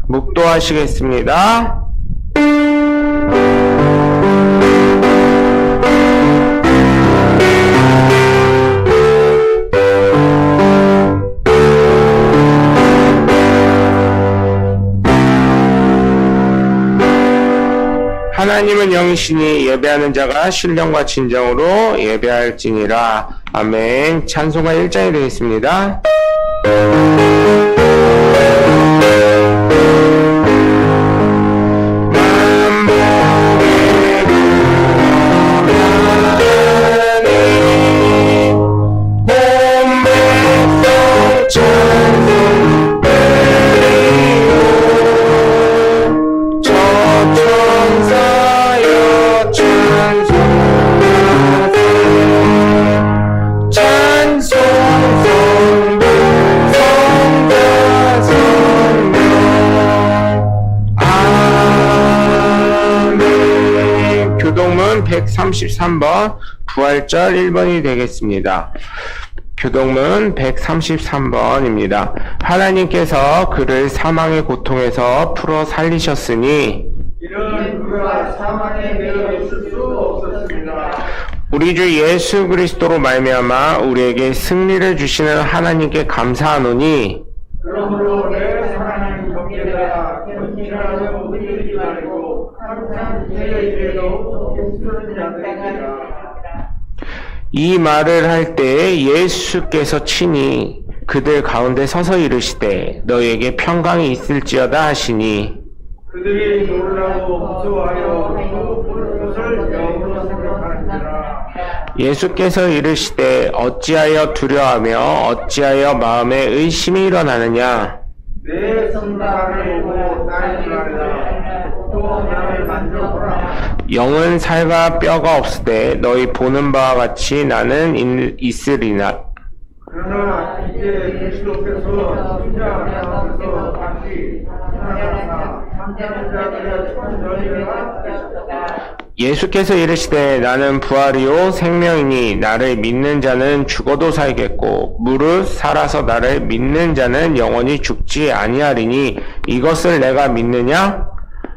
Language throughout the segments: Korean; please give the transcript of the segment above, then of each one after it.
묵도하시겠습니다. 하나님은 영이시니 예배하는 자가 신령과 진정으로 예배할지니라. 아멘. 찬송가 1장이 되겠습니다. 교동문 133번 부활절 1번이 되겠습니다. 교동문 133번입니다. 하나님께서 그를 사망의 고통에서 풀어 살리셨으니 이런 그가 사망에 매여 있을 수 없었습니다. 우리 주 예수 그리스도로 말미암아 우리에게 승리를 주시는 하나님께 감사하노니 그러므로 내 사랑하는 경계가 견실하여 흔들리지 말고 항상 제 일에도 힘쓰는 자들이라. 이 말을 할 때 예수께서 친히 그들 가운데 서서 이르시되 너희에게 평강이 있을지어다 하시니 그들이 놀라고 무서워하여 또 볼 것을 영으로 생각하니라. 예수께서 이르시되 어찌하여 두려워하며 어찌하여 마음에 의심이 일어나느냐. 내 성사를 보고 나의 말이라. 또 나를 만져보라. 영은 살과 뼈가 없으되 너희 보는 바와 같이 나는 있으리나. 그러나 이제 그리스도께서 진짜 가운데서 다시 나타나사 잠자는 자들의 천전이라 하셨다. 예수께서 이르시되 나는 부활이요 생명이니 나를 믿는 자는 죽어도 살겠고 무릇 살아서 나를 믿는 자는 영원히 죽지 아니하리니 이것을 내가 믿느냐?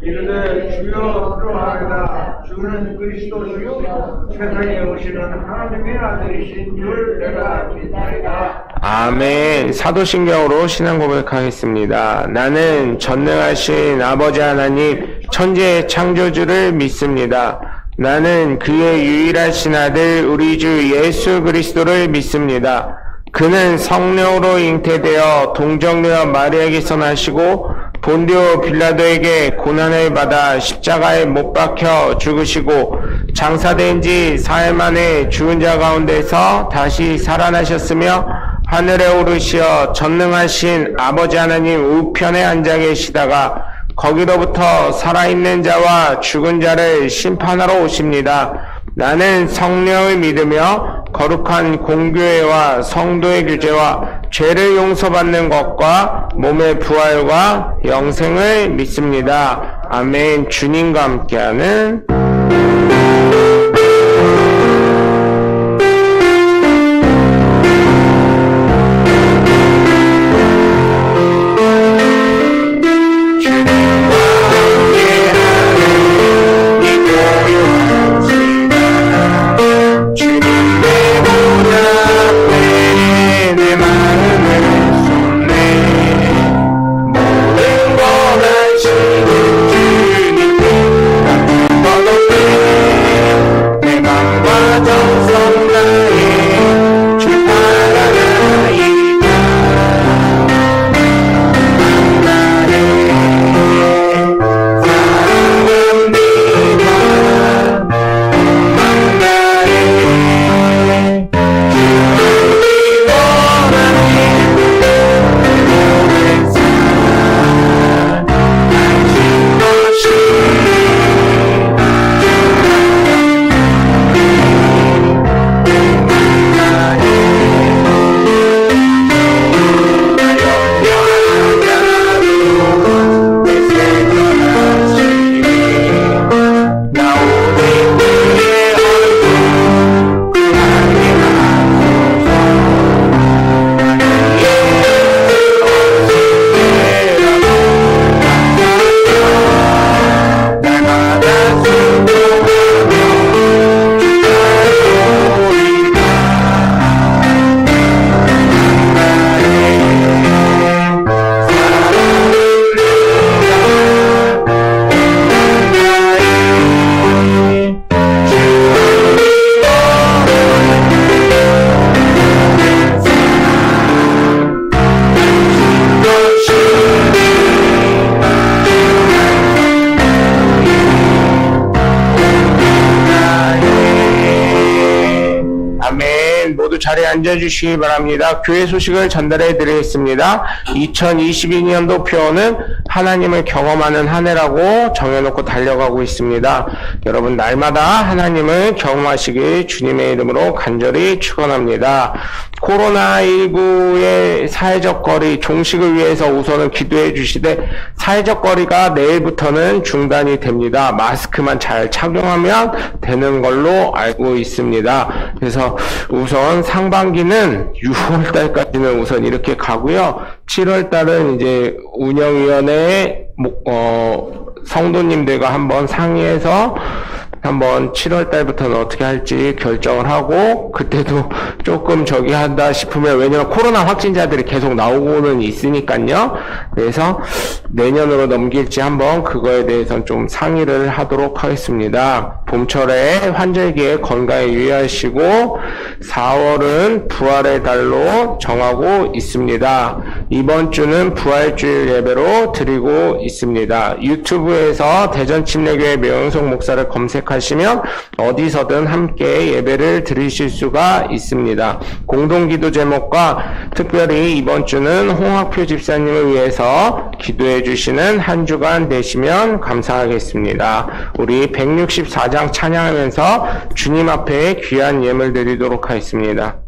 이르되 주여 그러하리다. 주는 그리스도시요 세상에 오시는 하나님의 아들이신 줄 내가 믿나이다. 아멘. 사도신경으로 신앙 고백하겠습니다. 나는 전능하신 아버지 하나님 천지의 창조주를 믿습니다. 나는 그의 유일하신 아들 우리 주 예수 그리스도를 믿습니다. 그는 성령으로 잉태되어 동정녀 마리아에게서 나시고 본디오 빌라도에게 고난을 받아 십자가에 못 박혀 죽으시고 장사된 지 사흘 만에 죽은 자 가운데서 다시 살아나셨으며 하늘에 오르시어 전능하신 아버지 하나님 우편에 앉아 계시다가 거기로부터 살아있는 자와 죽은 자를 심판하러 오십니다. 나는 성령을 믿으며 거룩한 공교회와 성도의 규제와 죄를 용서받는 것과 몸의 부활과 영생을 믿습니다. 아멘. 주님과 함께하는 앉아주시기 바랍니다. 교회 소식을 전달해 드리겠습니다. 2022년도 표어는 하나님을 경험하는 한 해라고 정해놓고 달려가고 있습니다. 여러분 날마다 하나님을 경험하시길 주님의 이름으로 간절히 축원합니다. 코로나19의 사회적 거리 종식을 위해서 우선은 기도해 주시되 사회적 거리가 내일부터는 중단이 됩니다. 마스크만 잘 착용하면 되는 걸로 알고 있습니다. 그래서 우선 상반기는 6월달까지는 우선 이렇게 가고요. 7월달은 이제 운영위원회 성도님들과 한번 상의해서 한번 7월 달부터는 어떻게 할지 결정을 하고, 그때도 조금 저기 한다 싶으면, 왜냐면 코로나 확진자들이 계속 나오고는 있으니까요. 그래서 내년으로 넘길지 한번 그거에 대해서는 좀 상의를 하도록 하겠습니다. 봄철에 환절기에 건강에 유의하시고 4월은 부활의 달로 정하고 있습니다. 이번 주는 부활주일 예배로 드리고 있습니다. 유튜브에서 대전침례교회 명영석 목사를 검색하시면 어디서든 함께 예배를 드리실 수가 있습니다. 공동기도 제목과 특별히 이번 주는 홍학표 집사님을 위해서 기도해 주시는 한 주간 되시면 감사하겠습니다. 우리 164장 찬양하면서 주님 앞에 귀한 예물 드리도록 하겠습니다.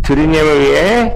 드린 예물 위해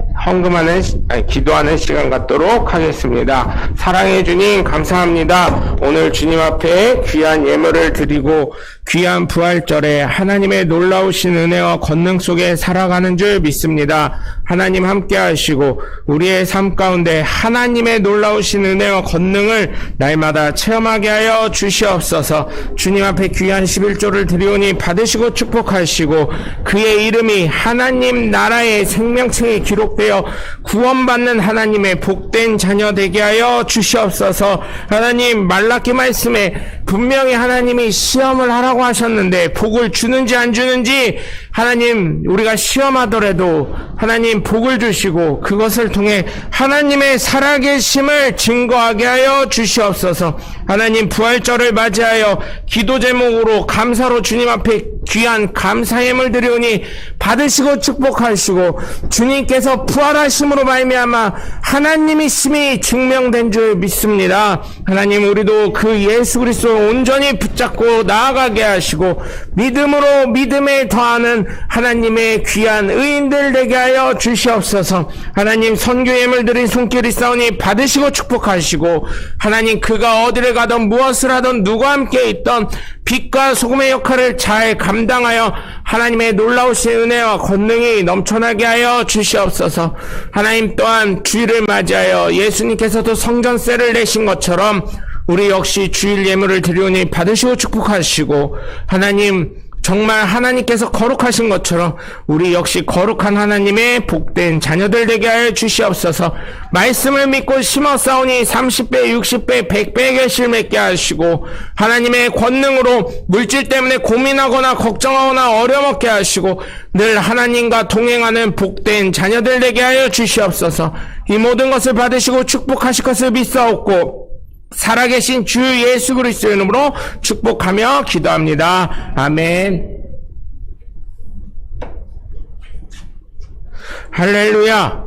기도하는 시간 갖도록 하겠습니다. 사랑해 주님 감사합니다. 오늘 주님 앞에 귀한 예물을 드리고 귀한 부활절에 하나님의 놀라우신 은혜와 권능 속에 살아가는 줄 믿습니다. 하나님 함께 하시고 우리의 삶 가운데 하나님의 놀라우신 은혜와 권능을 날마다 체험하게 하여 주시옵소서. 주님 앞에 귀한 11조를 드리오니 받으시고 축복하시고 그의 이름이 하나님 나라의 생명책에 기록되어 구원받는 하나님의 복된 자녀 되게 하여 주시옵소서. 하나님 말라기 말씀에 분명히 하나님이 시험을 하라고 하셨는데 복을 주는지 안 주는지 하나님 우리가 시험하더라도 하나님 복을 주시고 그것을 통해 하나님의 살아계심을 증거하게 하여 주시옵소서. 하나님 부활절을 맞이하여 기도 제목으로 감사로 주님 앞에 귀한 감사의 예물 드리오니 받으시고 축복하시고 주님께서 부활하심으로 말미암아 하나님이심이 증명된 줄 믿습니다. 하나님, 우리도 그 예수 그리스도를 온전히 붙잡고 나아가게 하시고 믿음으로 믿음에 더하는 하나님의 귀한 의인들 되게 하여 주시옵소서. 하나님, 선교 예물 드린 손길이 싸우니 받으시고 축복하시고 하나님, 그가 어디를 가든 무엇을 하든 누구와 함께 있던 빛과 소금의 역할을 잘 감당하여 하나님의 놀라우신 은혜와 권능이 넘쳐나게 하여 주시옵소서. 하나님, 또한 주일을 맞이하여 예수님께서도 성전세를 내신 것처럼 우리 역시 주일 예물을 드리오니 받으시고 축복하시고 하나님, 정말 하나님께서 거룩하신 것처럼 우리 역시 거룩한 하나님의 복된 자녀들 되게 하여 주시옵소서. 말씀을 믿고 심어 싸우니 30배, 60배, 100배의 결실 맺게 하시고 하나님의 권능으로 물질 때문에 고민하거나 걱정하거나 어려먹게 하시고 늘 하나님과 동행하는 복된 자녀들 되게 하여 주시옵소서. 이 모든 것을 받으시고 축복하실 것을 믿사옵고 살아계신 주 예수 그리스도의 이름으로 축복하며 기도합니다. 아멘. 할렐루야.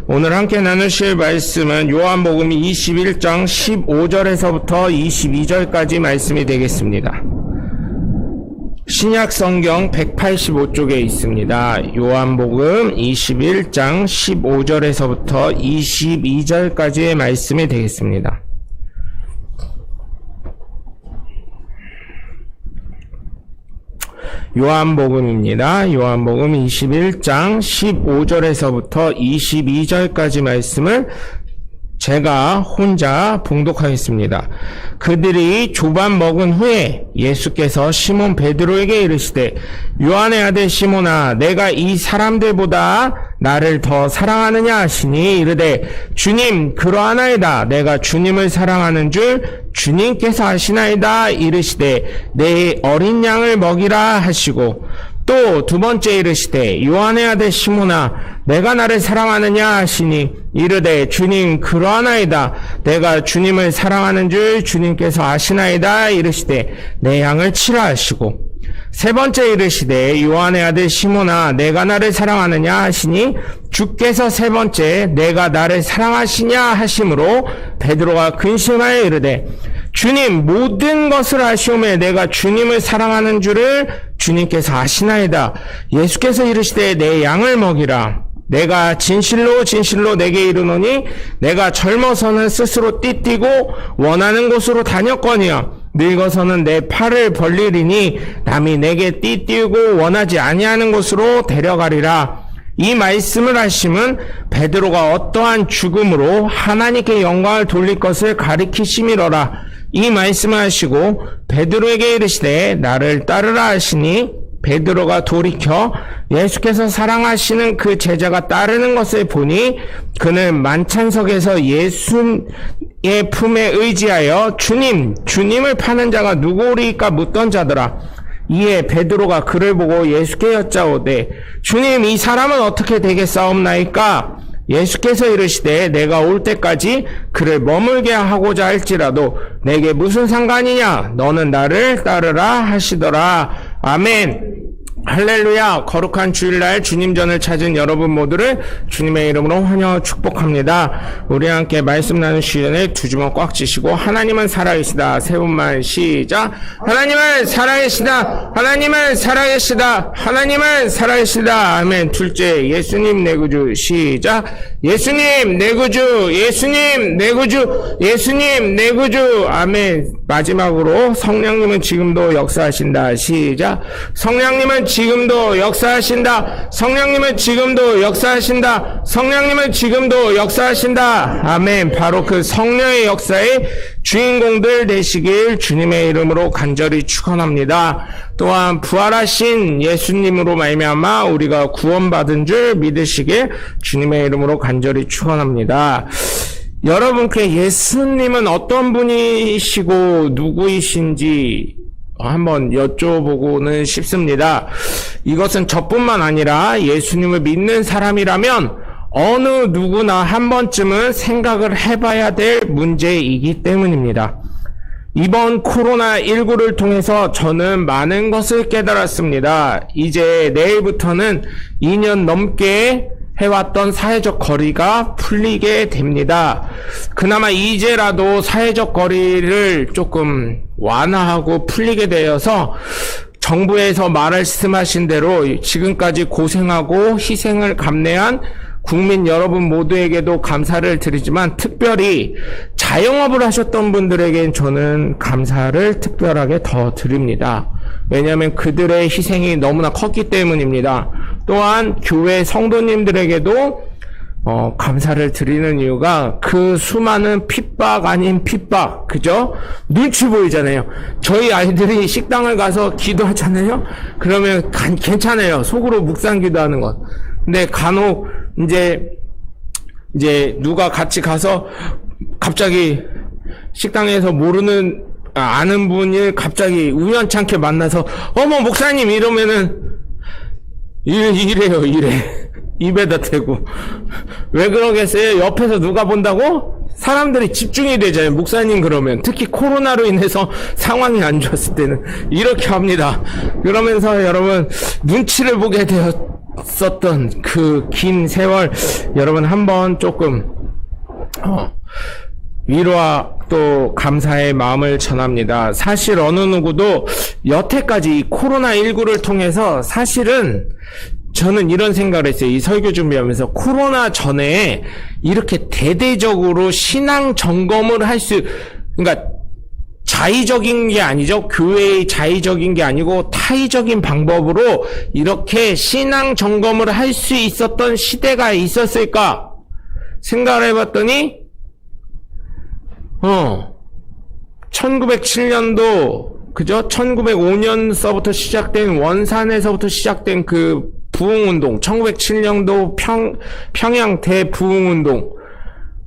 오늘 함께 나누실 말씀은 요한복음 21장 15절에서부터 22절까지 말씀이 되겠습니다. 신약 성경 185쪽에 있습니다. 요한복음 21장 15절에서부터 22절까지의 말씀이 되겠습니다. 요한복음입니다. 요한복음 21장 15절에서부터 22절까지 말씀을 제가 혼자 봉독하겠습니다. 그들이 조반 먹은 후에 예수께서 시몬 베드로에게 이르시되 요한의 아들 시몬아, 내가 이 사람들보다 나를 더 사랑하느냐 하시니 이르되 주님, 그러하나이다. 내가 주님을 사랑하는 줄 주님께서 아시나이다. 이르시되 내 어린 양을 먹이라 하시고 또 두 번째 이르시되 요한의 아들 시몬아, 내가 나를 사랑하느냐 하시니 이르되 주님, 그러하나이다. 내가 주님을 사랑하는 줄 주님께서 아시나이다. 이르시되 내 양을 치라 하시고 세 번째 이르시되 요한의 아들 시몬아, 내가 나를 사랑하느냐 하시니 주께서 세 번째 내가 나를 사랑하시냐 하심으로 베드로가 근심하여 이르되 주님, 모든 것을 아시오매 내가 주님을 사랑하는 줄을 주님께서 아시나이다. 예수께서 이르시되 내 양을 먹이라. 내가 진실로 진실로 내게 이르노니 내가 젊어서는 스스로 띠뛰고 원하는 곳으로 다녔거니와 늙어서는 내 팔을 벌리리니 남이 내게 띠뛰고 원하지 아니하는 곳으로 데려가리라. 이 말씀을 하심은 베드로가 어떠한 죽음으로 하나님께 영광을 돌릴 것을 가리키심이로라. 이 말씀을 하시고 베드로에게 이르시되 나를 따르라 하시니 베드로가 돌이켜 예수께서 사랑하시는 그 제자가 따르는 것을 보니 그는 만찬석에서 예수의 품에 의지하여 주님을 파는 자가 누구리까 묻던 자더라. 이에 베드로가 그를 보고 예수께 여짜오되 주님, 이 사람은 어떻게 되겠사옵나이까? 예수께서 이르시되 내가 올 때까지 그를 머물게 하고자 할지라도 내게 무슨 상관이냐? 너는 나를 따르라 하시더라. 아멘. 할렐루야. 거룩한 주일날 주님전을 찾은 여러분 모두를 주님의 이름으로 환영하고 축복합니다. 우리 함께 말씀 나누시기 전에 두 주먹 꽉 쥐시고 하나님은 살아계시다 세 번만 시작. 하나님은 살아계시다. 하나님은 살아계시다. 하나님은 살아계시다. 아멘. 둘째, 예수님 내 구주 시작. 예수님 내 구주, 예수님 내 구주, 예수님 내 구주. 아멘. 마지막으로 성령님은 지금도 역사하신다 시작. 성령님은 지금도 역사하신다. 성령님은 지금도 역사하신다. 성령님은 지금도 역사하신다. 아멘. 바로 그 성령의 역사의 주인공들 되시길 주님의 이름으로 간절히 축원합니다. 또한 부활하신 예수님으로 말미암아 우리가 구원받은 줄 믿으시길 주님의 이름으로 간절히 축원합니다. 여러분께 예수님은 어떤 분이시고 누구이신지 한번 여쭤보고는 싶습니다. 이것은 저뿐만 아니라 예수님을 믿는 사람이라면 어느 누구나 한 번쯤은 생각을 해봐야 될 문제이기 때문입니다. 이번 코로나19를 통해서 저는 많은 것을 깨달았습니다. 이제 내일부터는 2년 넘게 해왔던 사회적 거리가 풀리게 됩니다. 그나마 이제라도 사회적 거리를 조금 완화하고 풀리게 되어서 정부에서 말씀하신 대로 지금까지 고생하고 희생을 감내한 국민 여러분 모두에게도 감사를 드리지만 특별히 자영업을 하셨던 분들에겐 저는 감사를 특별하게 더 드립니다. 왜냐하면 그들의 희생이 너무나 컸기 때문입니다. 또한 교회 성도님들에게도 감사를 드리는 이유가 그 수많은 핍박 아닌 핍박, 그죠? 눈치 보이잖아요. 저희 아이들이 식당을 가서 기도하잖아요? 그러면 괜찮아요. 속으로 묵상 기도하는 것. 근데 간혹 이제 누가 같이 가서 갑자기 식당에서 아는 분이 갑자기 우연찮게 만나서 어머 목사님 이러면은 이래요. 입에다 대고. 왜 그러겠어요? 옆에서 누가 본다고? 사람들이 집중이 되잖아요. 목사님 그러면. 특히 코로나로 인해서 상황이 안 좋았을 때는 이렇게 합니다. 그러면서 여러분 눈치를 보게 되었었던 그 긴 세월 여러분 한번 조금 위로와 또 감사의 마음을 전합니다. 사실 어느 누구도 여태까지 이 코로나19를 통해서 사실은 저는 이런 생각을 했어요. 이 설교 준비하면서 코로나 전에 이렇게 대대적으로 신앙 점검을 그러니까 자의적인 게 아니죠. 교회의 자의적인 게 아니고 타의적인 방법으로 이렇게 신앙 점검을 할 수 있었던 시대가 있었을까 생각을 해봤더니 1907년도 그죠? 1905년서부터 시작된 원산에서부터 시작된 그 부흥운동, 1907년도 평양 대부흥운동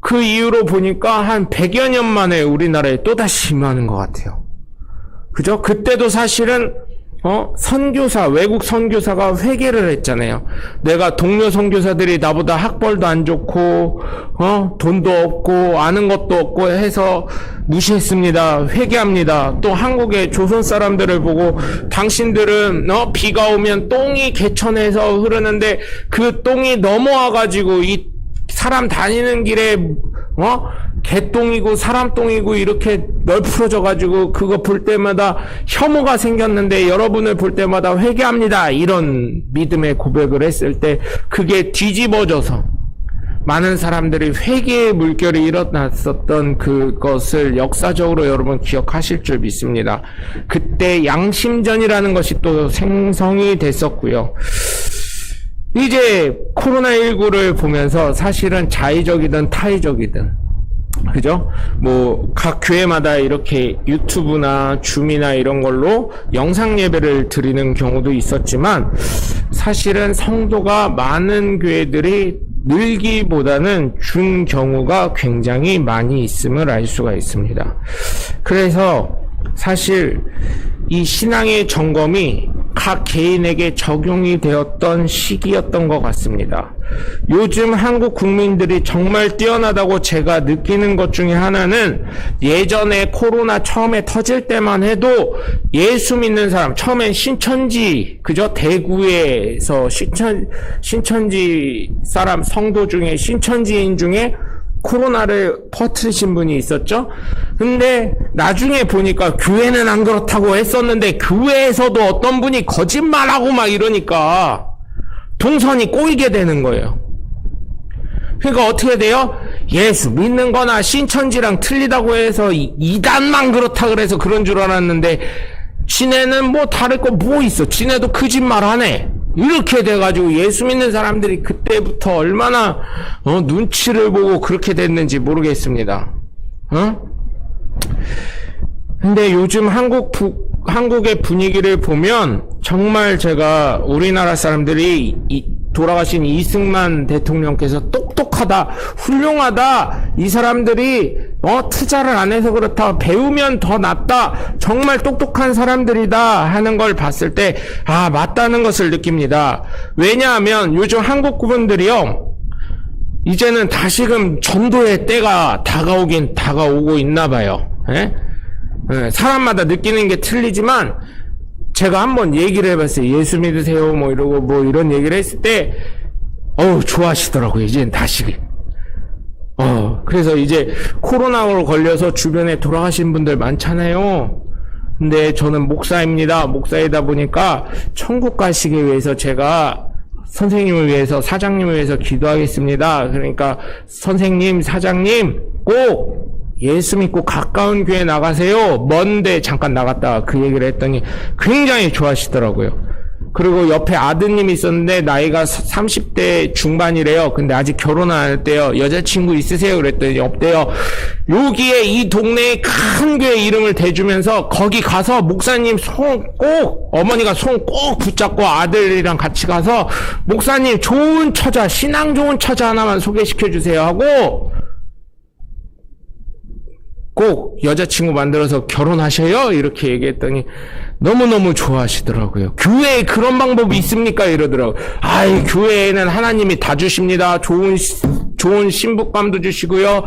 그 이후로 보니까 한 100여 년 만에 우리나라에 또다시 임하는 것 같아요. 그죠? 그때도 사실은 선교사, 외국 선교사가 회개를 했잖아요. 내가 동료 선교사들이 나보다 학벌도 안 좋고, 돈도 없고, 아는 것도 없고 해서 무시했습니다. 회개합니다. 또 한국의 조선 사람들을 보고, 당신들은, 비가 오면 똥이 개천에서 흐르는데, 그 똥이 넘어와가지고, 이 사람 다니는 길에, 개똥이고 사람똥이고 이렇게 널브러져가지고 그거 볼 때마다 혐오가 생겼는데 여러분을 볼 때마다 회개합니다. 이런 믿음의 고백을 했을 때 그게 뒤집어져서 많은 사람들이 회개의 물결이 일어났었던 그것을 역사적으로 여러분 기억하실 줄 믿습니다. 그때 양심전이라는 것이 또 생성이 됐었고요. 이제 코로나19를 보면서 사실은 자의적이든 타의적이든 그죠? 각 교회마다 이렇게 유튜브나 줌이나 이런 걸로 영상 예배를 드리는 경우도 있었지만 사실은 성도가 많은 교회들이 늘기보다는 준 경우가 굉장히 많이 있음을 알 수가 있습니다. 그래서 사실 이 신앙의 점검이 각 개인에게 적용이 되었던 시기였던 것 같습니다. 요즘 한국 국민들이 정말 뛰어나다고 제가 느끼는 것 중에 하나는 예전에 코로나 처음에 터질 때만 해도 예수 믿는 사람, 처음엔 신천지, 그죠? 대구에서 신천지 사람 성도 중에 신천지인 중에 코로나를 퍼뜨리신 분이 있었죠. 근데 나중에 보니까 교회는 안 그렇다고 했었는데 교회에서도 어떤 분이 거짓말하고 막 이러니까 동선이 꼬이게 되는 거예요. 그러니까 어떻게 돼요? 예수 믿는 거나 신천지랑 틀리다고 해서 이단만 그렇다 그래서 그런 줄 알았는데 지네는 다를 거 있어. 지네도 거짓말 하네. 이렇게 돼가지고 예수 믿는 사람들이 그때부터 얼마나 눈치를 보고 그렇게 됐는지 모르겠습니다. 근데 요즘 한국의 분위기를 보면 정말 제가 우리나라 사람들이 돌아가신 이승만 대통령께서 똑똑하다, 훌륭하다, 이 사람들이 투자를 안 해서 그렇다, 배우면 더 낫다, 정말 똑똑한 사람들이다 하는 걸 봤을 때 맞다는 것을 느낍니다. 왜냐하면 요즘 한국 분들이요 이제는 다시금 전도의 때가 다가오고 있나 봐요. 예? 사람마다 느끼는 게 틀리지만 제가 한번 얘기를 해봤어요. 예수 믿으세요 뭐 이러고 뭐 이런 얘기를 했을 때 좋아하시더라고요. 이제는 다시. 그래서 이제 코로나로 걸려서 주변에 돌아가신 분들 많잖아요. 근데 저는 목사입니다. 목사이다 보니까 천국 가시기 위해서 제가 선생님을 위해서, 사장님을 위해서 기도하겠습니다. 그러니까 선생님, 사장님 꼭 예수 믿고 가까운 교회 나가세요. 먼데 잠깐 나갔다가 그 얘기를 했더니 굉장히 좋아하시더라고요. 그리고 옆에 아드님이 있었는데 나이가 30대 중반이래요. 근데 아직 결혼 안 했대요. 여자친구 있으세요? 그랬더니 없대요. 여기에 이 동네에 큰 교회 이름을 대주면서 거기 가서 목사님 어머니가 손 꼭 붙잡고 아들이랑 같이 가서 목사님 좋은 처자, 신앙 좋은 처자 하나만 소개시켜 주세요 하고 꼭 여자친구 만들어서 결혼하셔요? 이렇게 얘기했더니 너무너무 좋아하시더라고요. 교회에 그런 방법이 있습니까? 이러더라고요. 교회에는 하나님이 다 주십니다. 좋은 신부감도 주시고요.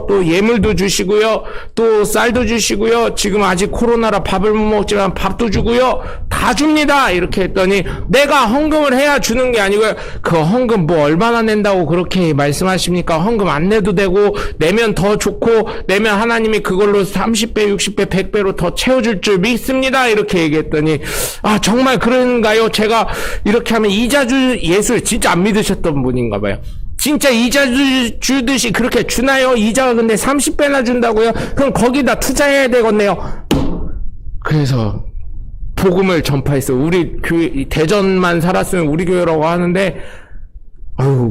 또 예물도 주시고요. 또 쌀도 주시고요. 지금 아직 코로나라 밥을 못 먹지만 밥도 주고요. 다 줍니다. 이렇게 했더니 내가 헌금을 해야 주는 게 아니고요. 그 헌금 뭐 얼마나 낸다고 그렇게 말씀하십니까? 헌금 안 내도 되고 내면 더 좋고 내면 하나님이 그걸로 30배, 60배, 100배로 더 채워줄 줄 믿습니다. 이렇게 얘기했더니 정말 그런가요? 제가 이렇게 하면 이자 예수를 진짜 안 믿으셨던 분인가 봐요. 진짜 이자 주듯이 그렇게 주나요? 이자가 근데 30배나 준다고요? 그럼 거기다 투자해야 되겠네요. 그래서 복음을 전파했어. 우리 교회, 대전만 살았으면 우리 교회라고 하는데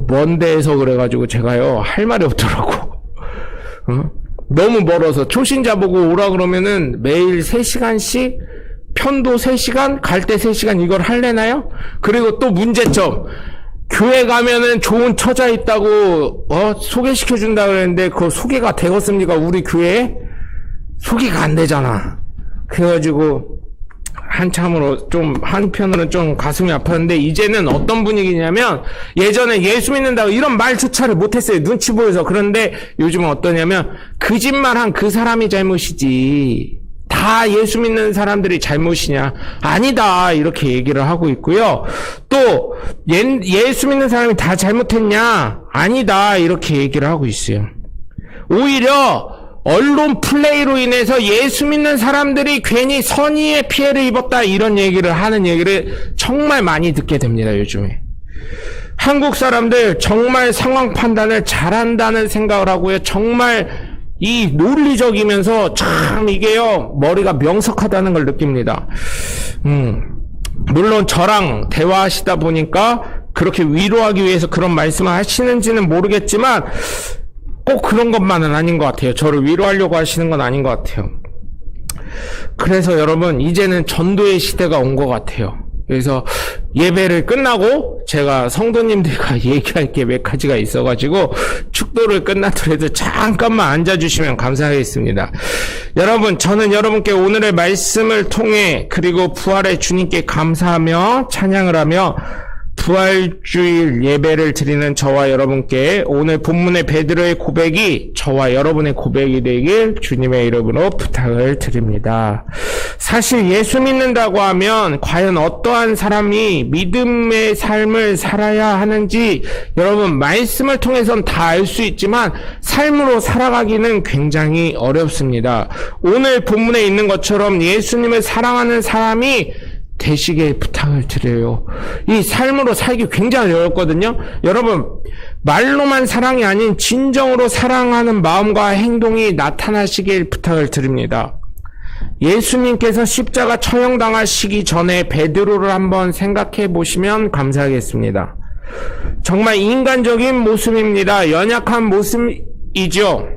먼 데에서 그래가지고 제가요 할 말이 없더라고. 너무 멀어서 초신자 보고 오라 그러면은 매일 3시간씩 편도 3시간, 갈 때 3시간 이걸 할래나요? 그리고 또 문제점. 교회 가면은 좋은 처자 있다고 소개시켜 준다 그랬는데 그거 소개가 되겠습니까? 우리 교회에? 소개가 안 되잖아. 그래가지고 한참으로 좀 한편으로는 좀 가슴이 아팠는데 이제는 어떤 분위기냐면 예전에 예수 믿는다고 이런 말조차를 못했어요. 눈치 보여서. 그런데 요즘은 어떠냐면 거짓말한 그 사람이 잘못이지 다 예수 믿는 사람들이 잘못이냐? 아니다. 이렇게 얘기를 하고 있고요. 또 예수 믿는 사람이 다 잘못했냐? 아니다. 이렇게 얘기를 하고 있어요. 오히려 언론 플레이로 인해서 예수 믿는 사람들이 괜히 선의의 피해를 입었다. 이런 얘기를 하는 얘기를 정말 많이 듣게 됩니다. 요즘에. 한국 사람들 정말 상황 판단을 잘한다는 생각을 하고요. 정말 이 논리적이면서 참 이게요 머리가 명석하다는 걸 느낍니다. 물론 저랑 대화하시다 보니까 그렇게 위로하기 위해서 그런 말씀을 하시는지는 모르겠지만 꼭 그런 것만은 아닌 것 같아요. 저를 위로하려고 하시는 건 아닌 것 같아요. 그래서 여러분 이제는 전도의 시대가 온 것 같아요. 그래서 예배를 끝나고 제가 성도님들과 얘기할 게 몇 가지가 있어가지고 축도를 끝나더라도 잠깐만 앉아주시면 감사하겠습니다. 여러분 저는 여러분께 오늘의 말씀을 통해 그리고 부활의 주님께 감사하며 찬양을 하며 부활주일 예배를 드리는 저와 여러분께 오늘 본문의 베드로의 고백이 저와 여러분의 고백이 되길 주님의 이름으로 부탁을 드립니다. 사실 예수 믿는다고 하면 과연 어떠한 사람이 믿음의 삶을 살아야 하는지 여러분 말씀을 통해서는 다 알 수 있지만 삶으로 살아가기는 굉장히 어렵습니다. 오늘 본문에 있는 것처럼 예수님을 사랑하는 사람이 되시길 부탁을 드려요. 이 삶으로 살기 굉장히 어렵거든요. 여러분 말로만 사랑이 아닌 진정으로 사랑하는 마음과 행동이 나타나시길 부탁을 드립니다. 예수님께서 십자가 처형당하시기 전에 베드로를 한번 생각해 보시면 감사하겠습니다. 정말 인간적인 모습입니다. 연약한 모습이죠.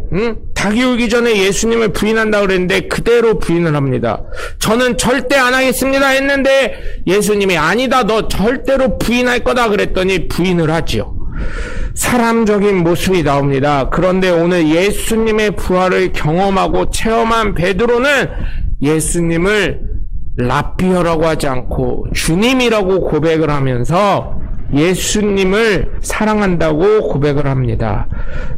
닭이 울기 전에 예수님을 부인한다고 그랬는데 그대로 부인을 합니다. 저는 절대 안 하겠습니다 했는데 예수님이 아니다 너 절대로 부인할 거다 그랬더니 부인을 하지요. 사람적인 모습이 나옵니다. 그런데 오늘 예수님의 부활을 경험하고 체험한 베드로는 예수님을 라비어라고 하지 않고 주님이라고 고백을 하면서 예수님을 사랑한다고 고백을 합니다.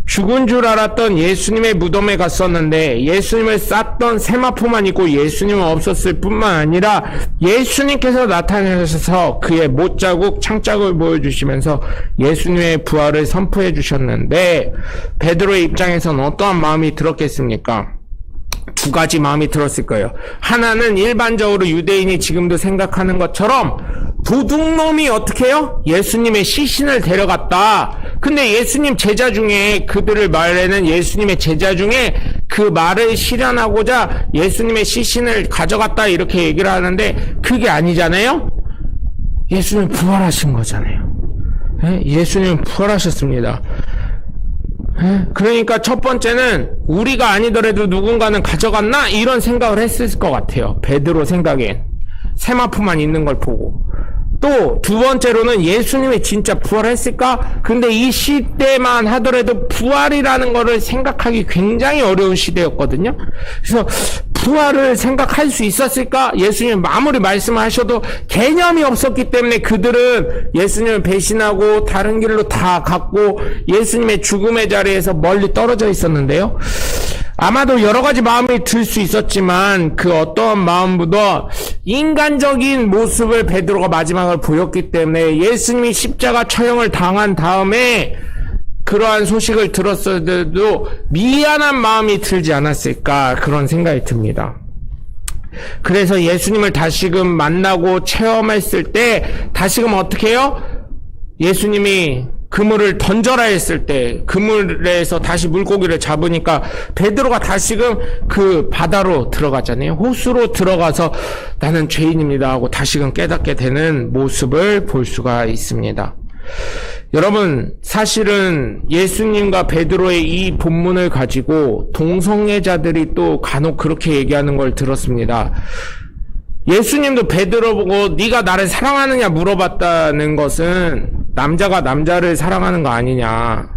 죽은 줄 알았던 예수님의 무덤에 갔었는데 예수님을 쌌던 세마포만 있고 예수님은 없었을 뿐만 아니라 예수님께서 나타나셔서 그의 못자국, 창자국을 보여주시면서 예수님의 부활을 선포해 주셨는데 베드로의 입장에서는 어떠한 마음이 들었겠습니까? 두 가지 마음이 들었을 거예요. 하나는 일반적으로 유대인이 지금도 생각하는 것처럼 도둑놈이 어떻게 해요? 예수님의 시신을 데려갔다. 근데 예수님 제자 중에 그들을 말하는 예수님의 제자 중에 그 말을 실현하고자 예수님의 시신을 가져갔다 이렇게 얘기를 하는데 그게 아니잖아요? 예수님 부활하신 거잖아요. 예수님 부활하셨습니다. 그러니까 첫 번째는 우리가 아니더라도 누군가는 가져갔나? 이런 생각을 했을 것 같아요. 베드로 생각엔. 세마포만 있는 걸 보고. 또 두 번째로는 예수님이 진짜 부활했을까? 근데 이 시대만 하더라도 부활이라는 거를 생각하기 굉장히 어려운 시대였거든요. 그래서 부활을 생각할 수 있었을까? 예수님 아무리 말씀하셔도 개념이 없었기 때문에 그들은 예수님을 배신하고 다른 길로 다 갔고 예수님의 죽음의 자리에서 멀리 떨어져 있었는데요. 아마도 여러 가지 마음이 들 수 있었지만 그 어떠한 마음보다 인간적인 모습을 베드로가 마지막을 보였기 때문에 예수님이 십자가 처형을 당한 다음에 그러한 소식을 들었을 때도 미안한 마음이 들지 않았을까 그런 생각이 듭니다. 그래서 예수님을 다시금 만나고 체험했을 때 다시금 어떻게 해요? 예수님이 그물을 던져라 했을 때 그물에서 다시 물고기를 잡으니까 베드로가 다시금 그 바다로 들어갔잖아요. 호수로 들어가서 나는 죄인입니다 하고 다시금 깨닫게 되는 모습을 볼 수가 있습니다. 여러분 사실은 예수님과 베드로의 이 본문을 가지고 동성애자들이 또 간혹 그렇게 얘기하는 걸 들었습니다. 예수님도 베드로 보고 네가 나를 사랑하느냐 물어봤다는 것은 남자가 남자를 사랑하는 거 아니냐.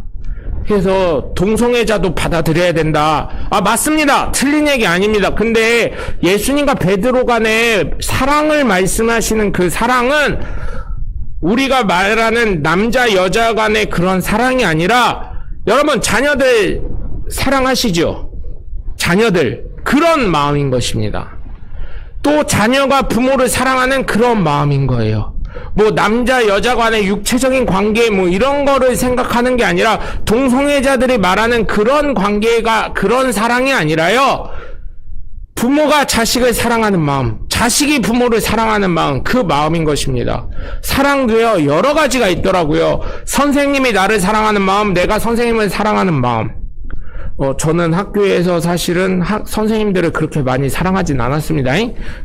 그래서 동성애자도 받아들여야 된다. 아 맞습니다. 틀린 얘기 아닙니다. 근데 예수님과 베드로 간의 사랑을 말씀하시는 그 사랑은 우리가 말하는 남자 여자 간의 그런 사랑이 아니라 여러분 자녀들 사랑하시죠? 자녀들 그런 마음인 것입니다. 또 자녀가 부모를 사랑하는 그런 마음인 거예요. 뭐 남자 여자 간의 육체적인 관계 뭐 이런 거를 생각하는 게 아니라 동성애자들이 말하는 그런 관계가 그런 사랑이 아니라요. 부모가 자식을 사랑하는 마음, 자식이 부모를 사랑하는 마음, 그 마음인 것입니다. 사랑도요 여러 가지가 있더라고요. 선생님이 나를 사랑하는 마음, 내가 선생님을 사랑하는 마음. 저는 학교에서 사실은 선생님들을 그렇게 많이 사랑하진 않았습니다.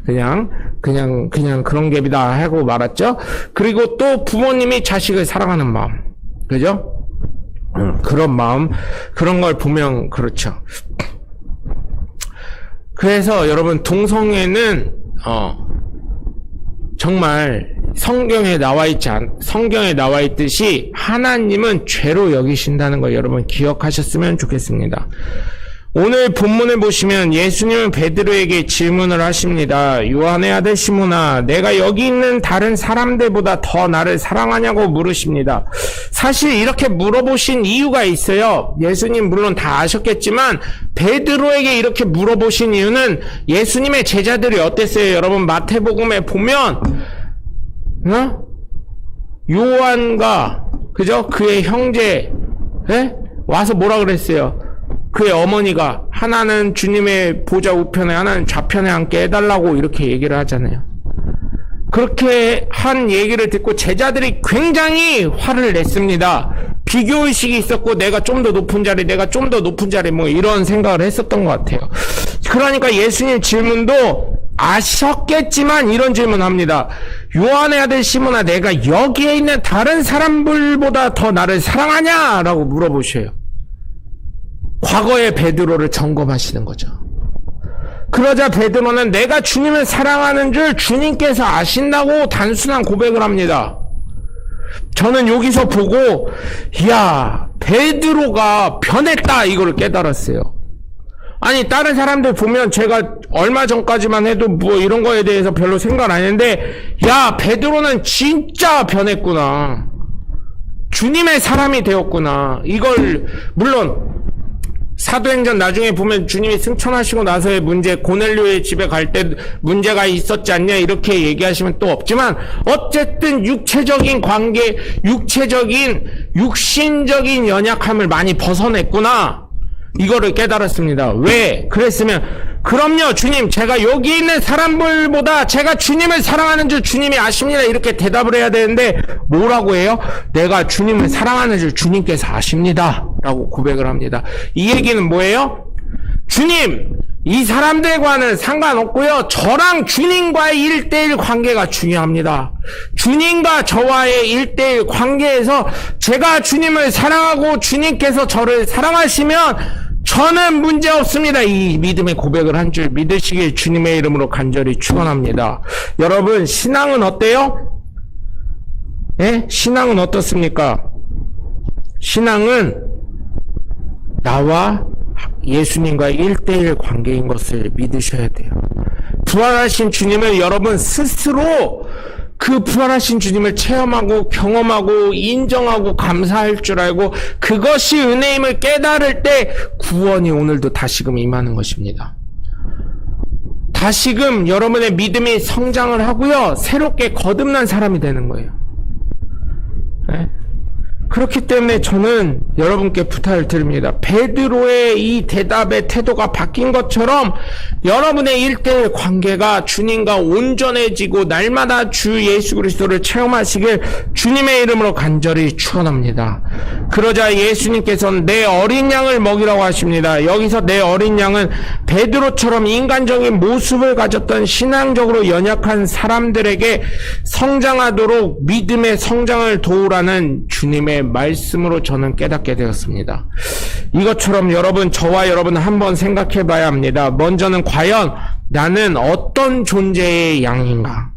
그냥 그런 갭이다 하고 말았죠. 그리고 또 부모님이 자식을 사랑하는 마음. 그죠? 그런 마음, 그런 걸 보면 그렇죠. 그래서 여러분 동성애는 정말 성경에 나와 있듯이 하나님은 죄로 여기신다는 걸 여러분 기억하셨으면 좋겠습니다. 오늘 본문을 보시면 예수님은 베드로에게 질문을 하십니다. 요한의 아들 시몬아, 내가 여기 있는 다른 사람들보다 더 나를 사랑하냐고 물으십니다. 사실 이렇게 물어보신 이유가 있어요. 예수님 물론 다 아셨겠지만 베드로에게 이렇게 물어보신 이유는 예수님의 제자들이 어땠어요? 여러분 마태복음에 보면 요한과 그죠? 그의 형제 와서 뭐라 그랬어요? 그의 어머니가 하나는 주님의 보좌 우편에 하나는 좌편에 앉게 해달라고 이렇게 얘기를 하잖아요. 그렇게 한 얘기를 듣고 제자들이 굉장히 화를 냈습니다. 비교의식이 있었고 내가 좀 더 높은 자리 뭐 이런 생각을 했었던 것 같아요. 그러니까 예수님 질문도 아셨겠지만 이런 질문합니다. 요한의 아들 시몬아, 내가 여기에 있는 다른 사람들보다 더 나를 사랑하냐? 라고 물어보셔요. 과거의 베드로를 점검하시는 거죠. 그러자 베드로는 내가 주님을 사랑하는 줄 주님께서 아신다고 단순한 고백을 합니다. 저는 여기서 보고 이야 베드로가 변했다 이걸 깨달았어요. 아니 다른 사람들 보면 제가 얼마 전까지만 해도 뭐 이런 거에 대해서 별로 생각 안 했는데 야 베드로는 진짜 변했구나. 주님의 사람이 되었구나. 이걸 물론 사도행전 나중에 보면 주님이 승천하시고 나서의 문제, 고넬료의 집에 갈 때 문제가 있었지 않냐 이렇게 얘기하시면 또 없지만 어쨌든 육체적인 관계, 육신적인 연약함을 많이 벗어냈구나. 이거를 깨달았습니다. 왜? 그랬으면 그럼요 주님, 제가 여기 있는 사람들보다 제가 주님을 사랑하는 줄 주님이 아십니다. 이렇게 대답을 해야 되는데 뭐라고 해요? 내가 주님을 사랑하는 줄 주님께서 아십니다. 라고 고백을 합니다. 이 얘기는 뭐예요? 주님, 이 사람들과는 상관없고요. 저랑 주님과의 1:1 관계가 중요합니다. 주님과 저와의 1:1 관계에서 제가 주님을 사랑하고 주님께서 저를 사랑하시면 저는 문제 없습니다. 이 믿음의 고백을 한 줄 믿으시길 주님의 이름으로 간절히 축원합니다. 여러분, 신앙은 어때요? 예? 신앙은 어떻습니까? 신앙은 나와 예수님과의 1:1 관계인 것을 믿으셔야 돼요. 부활하신 주님을 여러분 스스로 그 부활하신 주님을 체험하고 경험하고 인정하고 감사할 줄 알고 그것이 은혜임을 깨달을 때 구원이 오늘도 다시금 임하는 것입니다. 다시금 여러분의 믿음이 성장을 하고요. 새롭게 거듭난 사람이 되는 거예요. 네? 그렇기 때문에 저는 여러분께 부탁을 드립니다. 베드로의 이 대답의 태도가 바뀐 것처럼 여러분의 1:1 관계가 주님과 온전해지고 날마다 주 예수 그리스도를 체험하시길 주님의 이름으로 간절히 축원합니다. 그러자 예수님께서는 내 어린 양을 먹이라고 하십니다. 여기서 내 어린 양은 베드로처럼 인간적인 모습을 가졌던 신앙적으로 연약한 사람들에게 성장하도록 믿음의 성장을 도우라는 주님의 말씀으로 저는 깨닫게 되었습니다. 이것처럼 여러분, 저와 여러분 한번 생각해 봐야 합니다. 먼저는 과연 나는 어떤 존재의 양인가?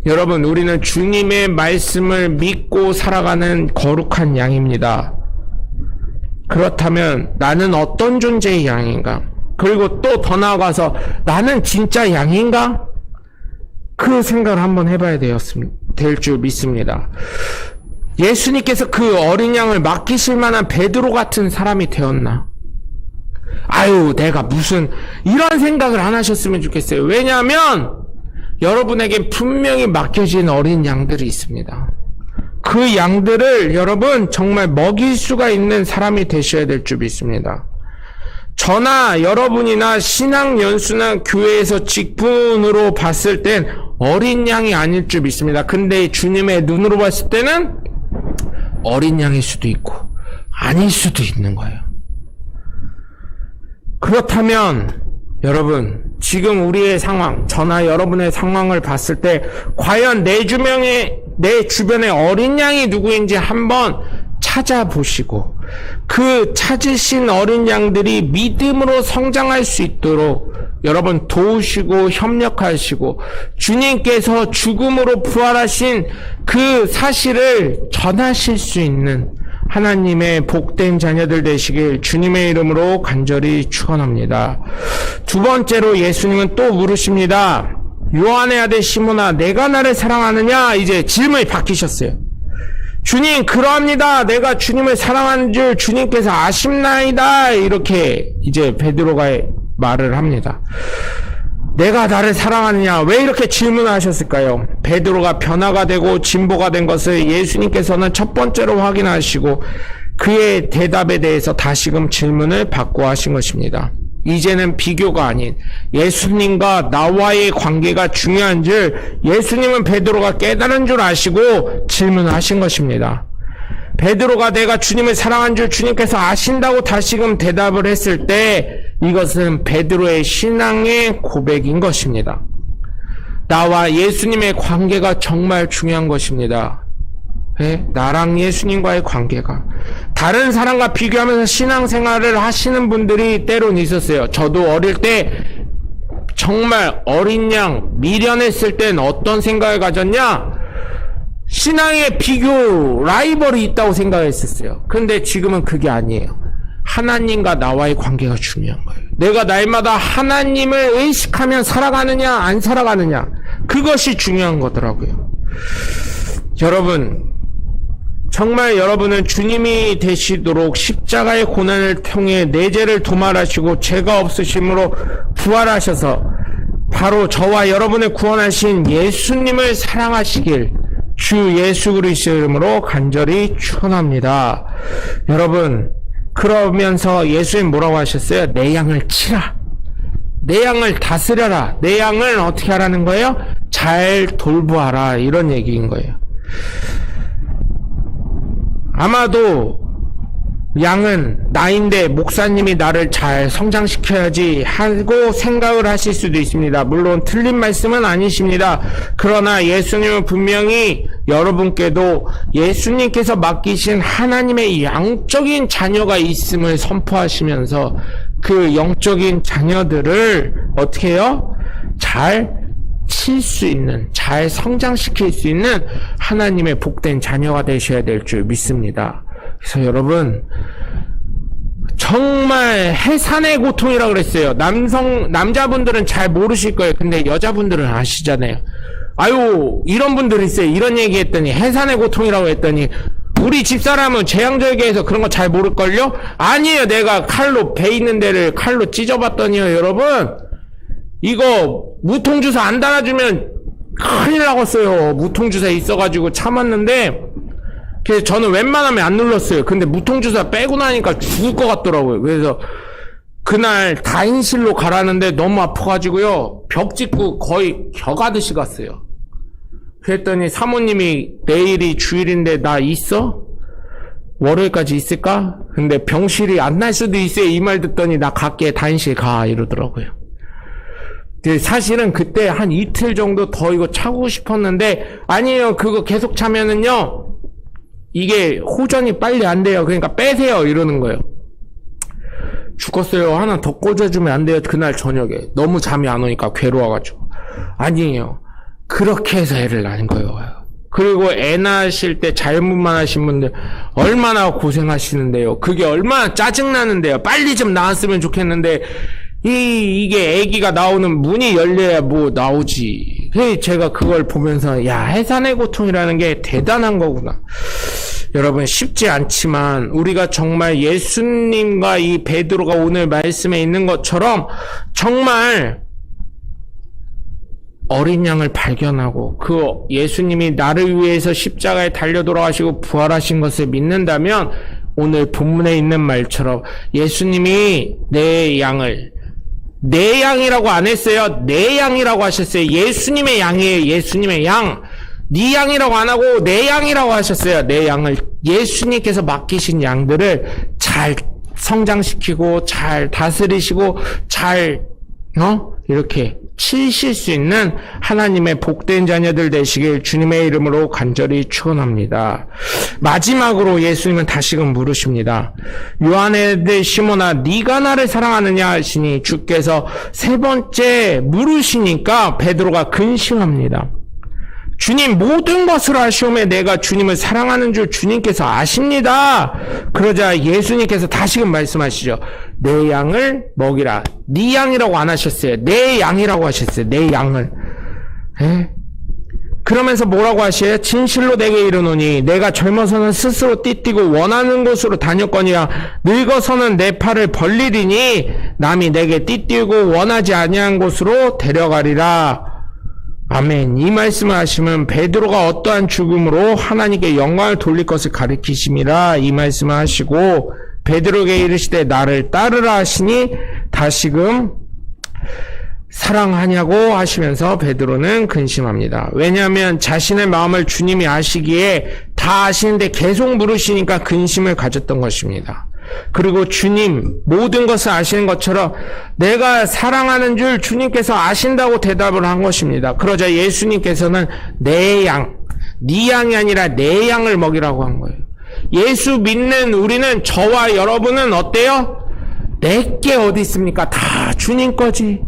여러분, 우리는 주님의 말씀을 믿고 살아가는 거룩한 양입니다. 그렇다면 나는 어떤 존재의 양인가? 그리고 또 더 나아가서 나는 진짜 양인가? 그 생각을 한번 해봐야 될 줄 믿습니다. 예수님께서 그 어린 양을 맡기실 만한 베드로 같은 사람이 되었나? 아유, 내가 무슨 이런 생각을 안 하셨으면 좋겠어요. 왜냐하면 여러분에게 분명히 맡겨진 어린 양들이 있습니다. 그 양들을 여러분 정말 먹일 수가 있는 사람이 되셔야 될 줄 믿습니다. 저나 여러분이나 신앙연수나 교회에서 직분으로 봤을 땐 어린 양이 아닐 줄 믿습니다. 근데 주님의 눈으로 봤을 때는 어린 양일 수도 있고 아닐 수도 있는 거예요. 그렇다면 여러분, 지금 우리의 상황, 저나 여러분의 상황을 봤을 때 과연 내 주변에 어린 양이 누구인지 한번 찾아보시고 그 찾으신 어린 양들이 믿음으로 성장할 수 있도록 여러분 도우시고 협력하시고 주님께서 죽음으로 부활하신 그 사실을 전하실 수 있는 하나님의 복된 자녀들 되시길 주님의 이름으로 간절히 축원합니다. 두 번째로 예수님은 또 물으십니다. 요한의 아들 시몬아, 내가 나를 사랑하느냐? 이제 질문이 바뀌셨어요. 주님, 그러합니다. 내가 주님을 사랑하는 줄 주님께서 아십나이다. 이렇게 이제 베드로가 말을 합니다. 내가 나를 사랑하느냐? 왜 이렇게 질문하셨을까요? 베드로가 변화가 되고 진보가 된 것을 예수님께서는 첫 번째로 확인하시고 그의 대답에 대해서 다시금 질문을 받고 하신 것입니다. 이제는 비교가 아닌 예수님과 나와의 관계가 중요한 줄 예수님은 베드로가 깨달은 줄 아시고 질문하신 것입니다. 베드로가 내가 주님을 사랑한 줄 주님께서 아신다고 다시금 대답을 했을 때 이것은 베드로의 신앙의 고백인 것입니다. 나와 예수님의 관계가 정말 중요한 것입니다. 네? 나랑 예수님과의 관계가 다른 사람과 비교하면서 신앙생활을 하시는 분들이 때론 있었어요. 저도 어릴 때 정말 어린 양 미련했을 땐 어떤 생각을 가졌냐? 신앙의 비교, 라이벌이 있다고 생각했었어요. 그런데 지금은 그게 아니에요. 하나님과 나와의 관계가 중요한 거예요. 내가 날마다 하나님을 의식하며 살아가느냐 안 살아가느냐, 그것이 중요한 거더라고요. 여러분, 정말 여러분은 주님이 되시도록 십자가의 고난을 통해 내 죄를 도말하시고 죄가 없으심으로 부활하셔서 바로 저와 여러분을 구원하신 예수님을 사랑하시길 주 예수 그리스도 이름으로 간절히 축원합니다. 여러분, 그러면서 예수님 뭐라고 하셨어요? 내 양을 치라. 내 양을 다스려라. 내 양을 어떻게 하라는 거예요? 잘 돌보아라. 이런 얘기인 거예요. 아마도 양은 나인데 목사님이 나를 잘 성장시켜야지 하고 생각을 하실 수도 있습니다. 물론 틀린 말씀은 아니십니다. 그러나 예수님은 분명히 여러분께도 예수님께서 맡기신 하나님의 영적인 자녀가 있음을 선포하시면서 그 영적인 자녀들을 어떻게 해요? 잘 칠 수 있는, 잘 성장시킬 수 있는 하나님의 복된 자녀가 되셔야 될 줄 믿습니다. 그래서 여러분, 정말 해산의 고통이라고 그랬어요. 남자분들은 잘 모르실 거예요. 근데 여자분들은 아시잖아요. 아유, 이런 분들이 있어요. 이런 얘기 했더니, 해산의 고통이라고 했더니, 우리 집사람은 재앙절개에서 그런 거 잘 모를걸요? 아니에요. 내가 칼로, 배 있는 데를 칼로 찢어봤더니요, 여러분. 이거, 무통주사 안 달아주면 큰일 나겠어요. 무통주사 있어가지고 참았는데, 그래서 저는 웬만하면 안 눌렀어요. 근데 무통주사 빼고 나니까 죽을 것 같더라고요. 그래서 그날 다인실로 가라는데 너무 아파가지고요. 벽 짚고 거의 격하듯이 갔어요. 그랬더니 사모님이 내일이 주일인데 나 있어? 월요일까지 있을까? 근데 병실이 안 날 수도 있어요. 이 말 듣더니 나 갈게. 다인실 가. 이러더라고요. 사실은 그때 한 이틀 정도 더 이거 차고 싶었는데 아니에요. 그거 계속 차면은요. 이게 호전이 빨리 안 돼요. 그러니까 빼세요. 이러는 거예요. 죽었어요. 하나 더 꽂아주면 안 돼요. 그날 저녁에. 너무 잠이 안 오니까 괴로워가지고. 아니에요. 그렇게 해서 애를 낳은 거예요. 그리고 애 낳으실 때 잘못만 하신 분들 얼마나 고생하시는데요. 그게 얼마나 짜증나는데요. 빨리 좀 나왔으면 좋겠는데 이게 아기가 나오는 문이 열려야 뭐 나오지. 제가 그걸 보면서 야, 해산의 고통이라는 게 대단한 거구나. 여러분, 쉽지 않지만 우리가 정말 예수님과 이 베드로가 오늘 말씀에 있는 것처럼 정말 어린 양을 발견하고 그 예수님이 나를 위해서 십자가에 달려 돌아가시고 부활하신 것을 믿는다면 오늘 본문에 있는 말처럼 예수님이 내 양이라고 안 했어요. 내 양이라고 하셨어요. 예수님의 양이에요. 예수님의 양. 네 양이라고 안 하고 내 양이라고 하셨어요. 내 양을 예수님께서 맡기신 양들을 잘 성장시키고 잘 다스리시고 잘 이렇게 치실 수 있는 하나님의 복된 자녀들 되시길 주님의 이름으로 간절히 축원합니다. 마지막으로 예수님은 다시금 물으십니다. 요한의 아들 시몬아, 네가 나를 사랑하느냐 하시니 주께서 세 번째 물으시니까 베드로가 근심합니다. 주님, 모든 것을 아시오매 내가 주님을 사랑하는 줄 주님께서 아십니다. 그러자 예수님께서 다시금 말씀하시죠. 내 양을 먹이라. 네 양이라고 안 하셨어요. 내 양이라고 하셨어요. 내 양을. 그러면서 뭐라고 하셔요? 진실로 내게 이르노니 내가 젊어서는 스스로 띠뛰고 원하는 곳으로 다녔거니와 늙어서는 내 팔을 벌리리니 남이 내게 띠뛰고 원하지 아니한 곳으로 데려가리라. 아멘. 이 말씀을 하시면 베드로가 어떠한 죽음으로 하나님께 영광을 돌릴 것을 가리키심이라. 이 말씀을 하시고 베드로에게 이르시되 나를 따르라 하시니 다시금 사랑하냐고 하시면서 베드로는 근심합니다. 왜냐하면 자신의 마음을 주님이 아시기에 다 아시는데 계속 물으시니까 근심을 가졌던 것입니다. 그리고 주님 모든 것을 아시는 것처럼 내가 사랑하는 줄 주님께서 아신다고 대답을 한 것입니다. 그러자 예수님께서는 내 양, 네 양이 아니라 내 양을 먹이라고 한 거예요. 예수 믿는 우리는, 저와 여러분은 어때요? 내게 어디 있습니까? 다 주님 거지.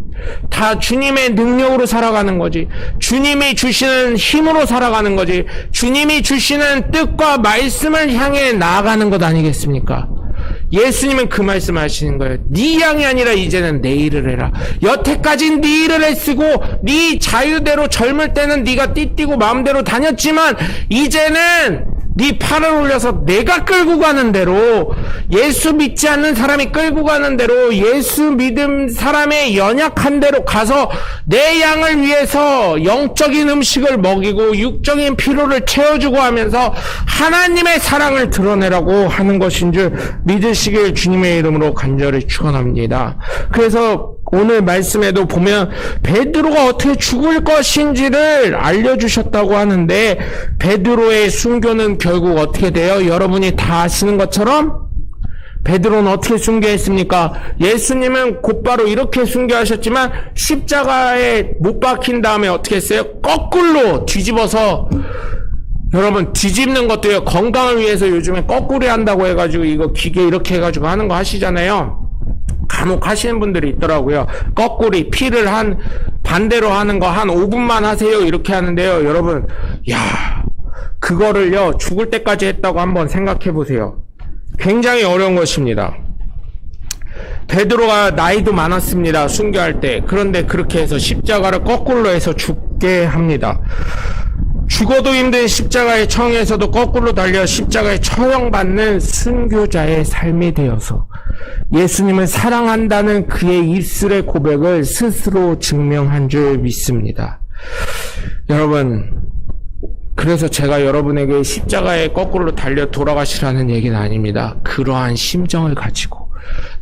다 주님의 능력으로 살아가는 거지. 주님이 주시는 힘으로 살아가는 거지. 주님이 주시는 뜻과 말씀을 향해 나아가는 것 아니겠습니까? 예수님은 그 말씀 하시는 거예요. 네 양이 아니라 이제는 내 일을 해라. 여태까지는 네 일을 애쓰고 네 자유대로 젊을 때는 네가 띠뛰고 마음대로 다녔지만 이제는 네 팔을 올려서 내가 끌고 가는 대로, 예수 믿지 않는 사람이 끌고 가는 대로, 예수 믿음 사람의 연약한 대로 가서 내 양을 위해서 영적인 음식을 먹이고 육적인 필요를 채워주고 하면서 하나님의 사랑을 드러내라고 하는 것인 줄 믿으시길 주님의 이름으로 간절히 축원합니다. 그래서 오늘 말씀에도 보면 베드로가 어떻게 죽을 것인지를 알려주셨다고 하는데, 베드로의 순교는 결국 어떻게 돼요? 여러분이 다 아시는 것처럼 베드로는 어떻게 순교했습니까? 예수님은 곧바로 이렇게 순교하셨지만 십자가에 못 박힌 다음에 어떻게 했어요? 거꾸로 뒤집어서, 여러분 뒤집는 것도요, 건강을 위해서 요즘에 거꾸로 한다고 해가지고 이거 기계 이렇게 해가지고 하는 거 하시잖아요. 간혹 하시는 분들이 있더라고요. 거꾸리 피를 반대로 하는 거 한 5분만 하세요 이렇게 하는데요. 여러분, 그거를요 죽을 때까지 했다고 한번 생각해 보세요. 굉장히 어려운 것입니다. 베드로가 나이도 많았습니다, 순교할 때. 그런데 그렇게 해서 십자가를 거꾸로 해서 죽게 합니다. 죽어도 힘든 십자가의 청에서도 거꾸로 달려 십자가에 처형받는 순교자의 삶이 되어서 예수님을 사랑한다는 그의 입술의 고백을 스스로 증명한 줄 믿습니다. 여러분, 그래서 제가 여러분에게 십자가에 거꾸로 달려 돌아가시라는 얘기는 아닙니다. 그러한 심정을 가지고,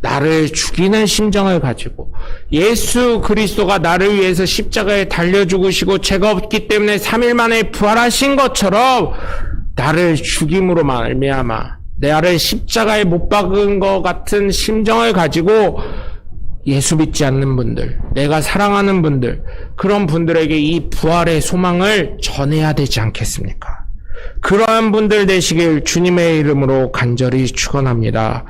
나를 죽이는 심정을 가지고, 예수 그리스도가 나를 위해서 십자가에 달려 죽으시고 죄가 없기 때문에 3일 만에 부활하신 것처럼 나를 죽임으로 말미암아 나를 십자가에 못 박은 것 같은 심정을 가지고 예수 믿지 않는 분들, 내가 사랑하는 분들, 그런 분들에게 이 부활의 소망을 전해야 되지 않겠습니까? 그러한 분들 되시길 주님의 이름으로 간절히 축원합니다.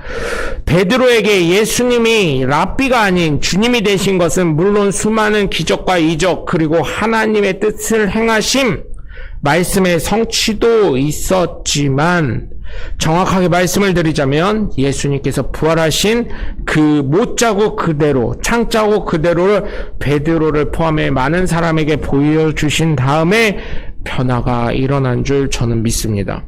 베드로에게 예수님이 랍비가 아닌 주님이 되신 것은 물론 수많은 기적과 이적, 그리고 하나님의 뜻을 행하심, 말씀의 성취도 있었지만, 정확하게 말씀을 드리자면 예수님께서 부활하신 그 못자국 그대로, 창자국 그대로를 베드로를 포함해 많은 사람에게 보여주신 다음에 변화가 일어난 줄 저는 믿습니다.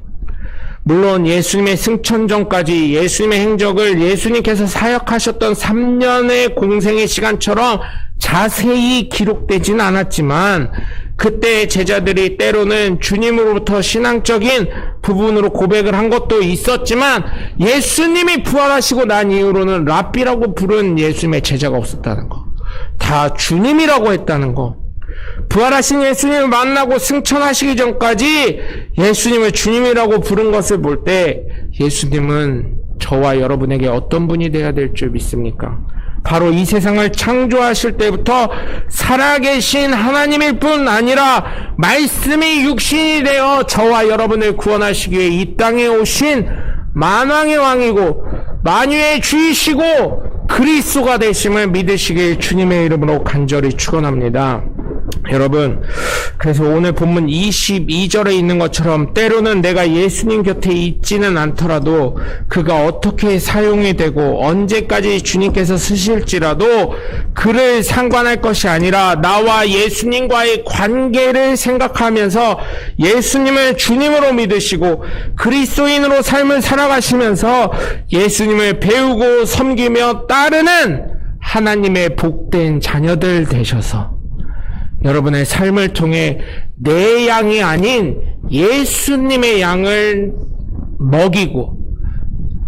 물론 예수님의 승천 전까지 예수님의 행적을 예수님께서 사역하셨던 3년의 공생의 시간처럼 자세히 기록되진 않았지만, 그때 제자들이 때로는 주님으로부터 신앙적인 부분으로 고백을 한 것도 있었지만, 예수님이 부활하시고 난 이후로는 랍비라고 부른 예수님의 제자가 없었다는 거, 다 주님이라고 했다는 거, 부활하신 예수님을 만나고 승천하시기 전까지 예수님을 주님이라고 부른 것을 볼 때 예수님은 저와 여러분에게 어떤 분이 되어야 될 줄 믿습니까? 바로 이 세상을 창조하실 때부터 살아계신 하나님일 뿐 아니라 말씀이 육신이 되어 저와 여러분을 구원하시기 위해 이 땅에 오신 만왕의 왕이고 만유의 주이시고 그리스도가 되심을 믿으시길 주님의 이름으로 간절히 축원합니다. 여러분, 그래서 오늘 본문 22절에 있는 것처럼 때로는 내가 예수님 곁에 있지는 않더라도 그가 어떻게 사용이 되고 언제까지 주님께서 쓰실지라도 그를 상관할 것이 아니라 나와 예수님과의 관계를 생각하면서 예수님을 주님으로 믿으시고 그리스도인으로 삶을 살아가시면서 예수님을 배우고 섬기며 따르는 하나님의 복된 자녀들 되셔서 여러분의 삶을 통해 내 양이 아닌 예수님의 양을 먹이고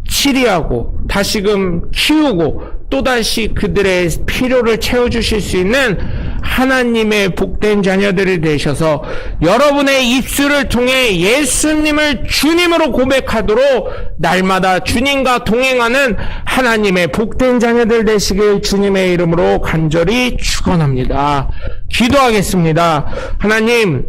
치리하고 다시금 키우고 또다시 그들의 필요를 채워주실 수 있는 하나님의 복된 자녀들이 되셔서 여러분의 입술을 통해 예수님을 주님으로 고백하도록 날마다 주님과 동행하는 하나님의 복된 자녀들 되시길 주님의 이름으로 간절히 축원합니다. 기도하겠습니다. 하나님,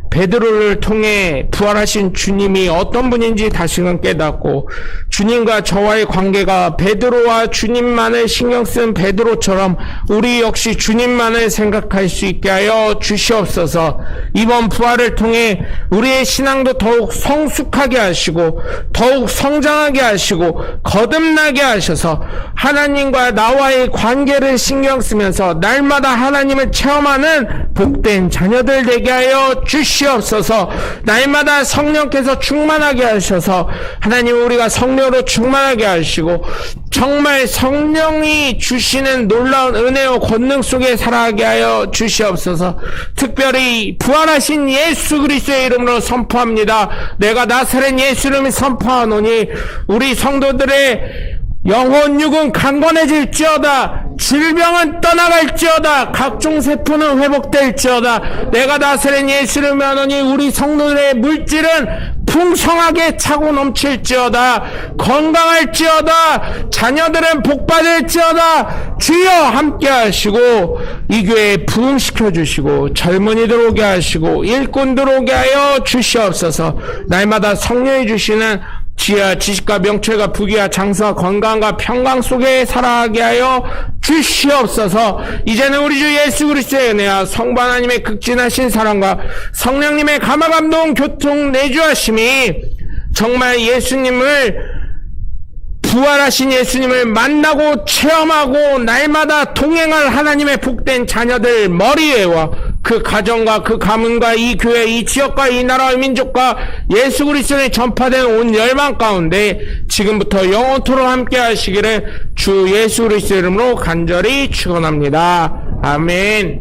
베드로를 통해 부활하신 주님이 어떤 분인지 다시금 깨닫고 주님과 저와의 관계가 베드로와 주님만을 신경 쓴 베드로처럼 우리 역시 주님만을 생각할 수 있게 하여 주시옵소서. 이번 부활을 통해 우리의 신앙도 더욱 성숙하게 하시고 더욱 성장하게 하시고 거듭나게 하셔서 하나님과 나와의 관계를 신경 쓰면서 날마다 하나님을 체험하는 복된 자녀들 되게 하여 주시옵소서. 주시옵소서. 날마다 성령께서 충만하게 하셔서 하나님 우리가 성령으로 충만하게 하시고 정말 성령이 주시는 놀라운 은혜와 권능 속에 살아가게 하여 주시옵소서. 특별히 부활하신 예수 그리스도의 이름으로 선포합니다. 내가 나사렛 예수 이름을 선포하노니 우리 성도들의 영혼 육은 강건해질지어다. 질병은 떠나갈지어다. 각종 세포는 회복될지어다. 내가 나사렛 예수 이름을 하노니 우리 성도들의 물질은 풍성하게 차고 넘칠지어다. 건강할지어다. 자녀들은 복받을지어다. 주여 함께 하시고 이 교회에 부흥시켜 주시고 젊은이들 오게 하시고 일꾼들 오게 하여 주시옵소서. 날마다 성령이 주시는 지혜와 지식과 명철과 부귀와 장수와 건강과 평강 속에 살아가게 하여 주시옵소서. 이제는 우리 주 예수 그리스도의 은혜와 성부 하나님의 극진하신 사랑과 성령님의 감화감동 교통 내주하심이 정말 예수님을 부활하신 예수님을 만나고 체험하고 날마다 동행할 하나님의 복된 자녀들 머리에와 그 가정과 그 가문과 이 교회 이 지역과 이 나라와 민족과 예수 그리스도의 전파된 온 열방 가운데 지금부터 영원토록 함께 하시기를 주 예수 그리스도 이름으로 간절히 축원합니다. 아멘.